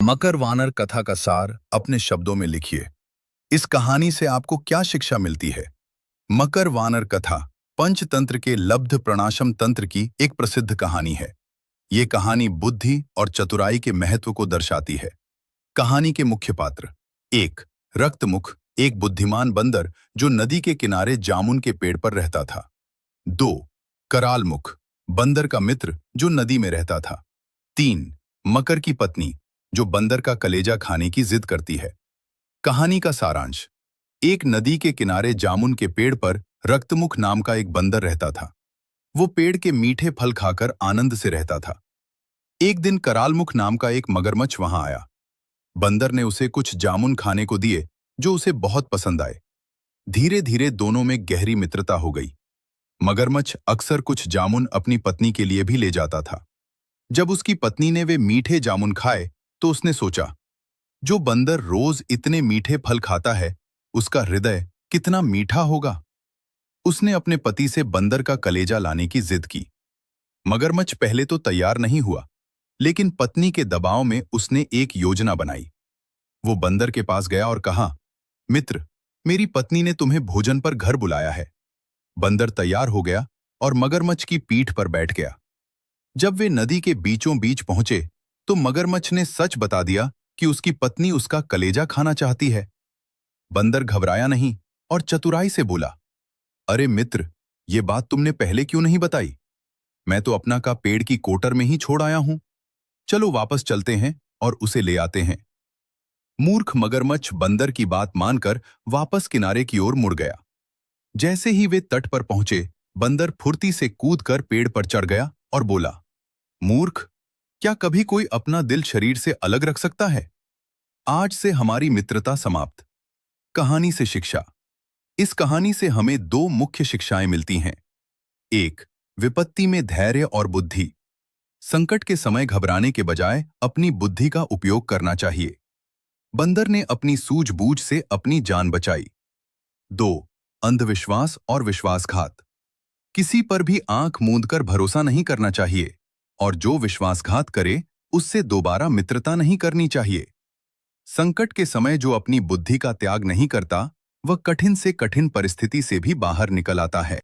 मकर वानर कथा का सार अपने शब्दों में लिखिए। इस कहानी से आपको क्या शिक्षा मिलती है? मकर वानर कथा पंचतंत्र के लब्ध प्रणाशम तंत्र की एक प्रसिद्ध कहानी है। ये कहानी बुद्धि और चतुराई के महत्व को दर्शाती है। कहानी के मुख्य पात्र: 1. रक्तमुख, एक बुद्धिमान बंदर जो नदी के किनारे जामुन के पेड़ पर रहता था। 2. करालमुख, बंदर का मित्र जो नदी में रहता था। 3. मकर की पत्नी, जो बंदर का कलेजा खाने की जिद करती है। कहानी का सारांश: एक नदी के किनारे जामुन के पेड़ पर रक्तमुख नाम का एक बंदर रहता था। वो पेड़ के मीठे फल खाकर आनंद से रहता था। एक दिन करालमुख नाम का एक मगरमच्छ वहां आया। बंदर ने उसे कुछ जामुन खाने को दिए जो उसे बहुत पसंद आए। धीरे धीरे दोनों में गहरी मित्रता हो गई। मगरमच्छ अक्सर कुछ जामुन अपनी पत्नी के लिए भी ले जाता था। जब उसकी पत्नी ने वे मीठे जामुन खाए तो उसने सोचा, जो बंदर रोज इतने मीठे फल खाता है, उसका हृदय कितना मीठा होगा। उसने अपने पति से बंदर का कलेजा लाने की जिद की। मगरमच्छ पहले तो तैयार नहीं हुआ, लेकिन पत्नी के दबाव में उसने एक योजना बनाई। वो बंदर के पास गया और कहा, मित्र, मेरी पत्नी ने तुम्हें भोजन पर घर बुलाया है। बंदर तैयार हो गया और मगरमच्छ की पीठ पर बैठ गया। जब वे नदी के बीचों बीच पहुंचे तो मगरमच्छ ने सच बता दिया कि उसकी पत्नी उसका कलेजा खाना चाहती है। बंदर घबराया नहीं और चतुराई से बोला, अरे मित्र, ये बात तुमने पहले क्यों नहीं बताई? मैं तो अपना का पेड़ की कोटर में ही छोड़ आया हूं। चलो वापस चलते हैं और उसे ले आते हैं। मूर्ख मगरमच्छ बंदर की बात मानकर वापस किनारे की ओर मुड़ गया। जैसे ही वे तट पर पहुंचे, बंदर फुर्ती से कूदकर पेड़ पर चढ़ गया और बोला, मूर्ख, क्या कभी कोई अपना दिल शरीर से अलग रख सकता है? आज से हमारी मित्रता समाप्त। कहानी से शिक्षा: इस कहानी से हमें दो मुख्य शिक्षाएं मिलती हैं। 1. विपत्ति में धैर्य और बुद्धि। संकट के समय घबराने के बजाय अपनी बुद्धि का उपयोग करना चाहिए। बंदर ने अपनी सूझबूझ से अपनी जान बचाई। 2. अंधविश्वास और विश्वासघात। किसी पर भी आंख मूंदकर भरोसा नहीं करना चाहिए, और जो विश्वासघात करे उससे दोबारा मित्रता नहीं करनी चाहिए। संकट के समय जो अपनी बुद्धि का त्याग नहीं करता, वह कठिन से कठिन परिस्थिति से भी बाहर निकल आता है।